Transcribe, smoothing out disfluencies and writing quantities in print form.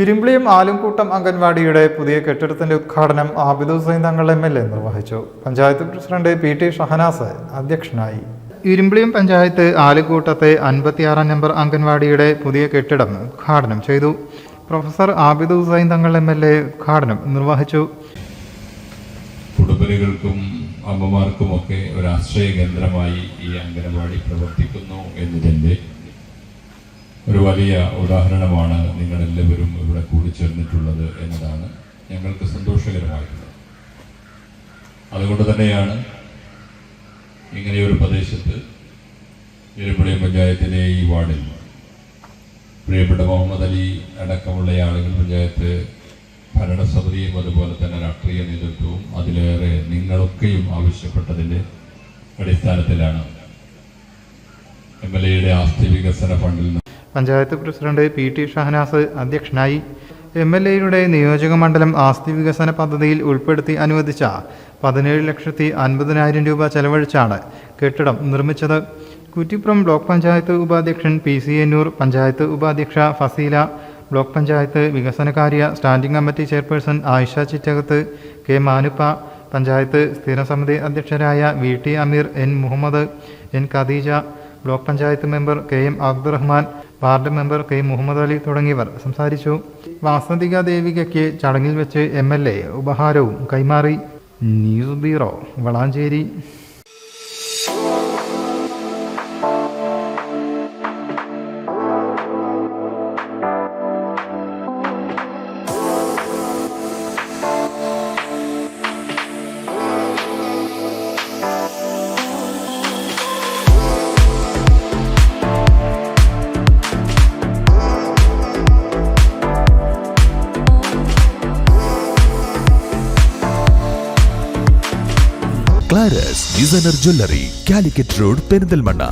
ഇരുമ്പിളിയം ആലുംകൂട്ടം അംഗൻവാടിയുടെ പുതിയ കെട്ടിടത്തിന്റെ ഉദ്ഘാടനം ആബിദ് ഹുസൈൻ തങ്ങൾ MLA നിർവഹിച്ചു. പഞ്ചായത്ത് പ്രസിഡന്റ് PT ഷഹനാസ് അധ്യക്ഷനായി. ഇരുമ്പിളിയം പഞ്ചായത്ത് ആലുംകൂട്ടത്തെ 56 നമ്പർ അംഗൻവാടിയുടെ പുതിയ കെട്ടിടം ഉദ്ഘാടനം ചെയ്തു. പ്രൊഫസർ ആബിദ് ഹുസൈൻ തങ്ങൾ MLA ഉദ്ഘാടനം നിർവഹിച്ചു. കുടുംബികൾക്കും അമ്മമാർക്കുമൊക്കെ ഒരു ആശ്രയ കേന്ദ്രമായി ഈ അംഗൻവാടി പ്രവർത്തിക്കുന്നു എന്നതിൻ്റെ ഒരു വലിയ ഉദാഹരണമാണ് നിങ്ങളെല്ലാവരും ഇവിടെ കൂടിച്ചേർന്നിട്ടുള്ളത് എന്നതാണ് ഞങ്ങൾക്ക് സന്തോഷകരമായിട്ടുള്ളത്. അതുകൊണ്ട് തന്നെയാണ് ഇങ്ങനെയൊരു പ്രദേശത്ത് ഇരുമ്പിളിയം പഞ്ചായത്തിലെ ഈ വാർഡിൽ പ്രിയപ്പെട്ട മുഹമ്മദ് അലി അടക്കമുള്ള ആളുകൾ പഞ്ചായത്ത് ഭരണസമിതിയും അതുപോലെ തന്നെ രാഷ്ട്രീയ നേതൃത്വവും അതിലേറെ നിങ്ങളൊക്കെയും ആവശ്യപ്പെട്ടതിൻ്റെ അടിസ്ഥാനത്തിലാണ് MLAയുടെ ആസ്തി വികസന ഫണ്ടിൽ നിന്ന് പഞ്ചായത്ത് പ്രസിഡന്റ് PT ഷഹനാസ് അധ്യക്ഷനായി. MLAയുടെ നിയോജക മണ്ഡലം ആസ്തി വികസന പദ്ധതിയിൽ ഉൾപ്പെടുത്തി അനുവദിച്ച 17,50,000 രൂപ ചെലവഴിച്ചാണ് കെട്ടിടം നിർമ്മിച്ചത്. കുറ്റിപ്പുറം ബ്ലോക്ക് പഞ്ചായത്ത് ഉപാധ്യക്ഷൻ PC എന്നൂർ, പഞ്ചായത്ത് ഉപാധ്യക്ഷ ഫസീല, ബ്ലോക്ക് പഞ്ചായത്ത് വികസനകാര്യ standing committee chairperson Ayisha Chittakath, K Manuppa, panchayat സ്ഥിരസമിതി അധ്യക്ഷരായ VT Ameer, N Muhammad, N Khadeeja, block panchayat member KM Abdurahman, ward member K Muhammad Ali തുടങ്ങിയവർ സംസാരിച്ചു. വാസന്തിക ദേവികയ്ക്ക് ചടങ്ങിൽ വെച്ച് MLA ഉപഹാരവും കൈമാറി. News bureau, Valanchery. Claris Designer Jewelry, Calicut Road, Perindalmanna.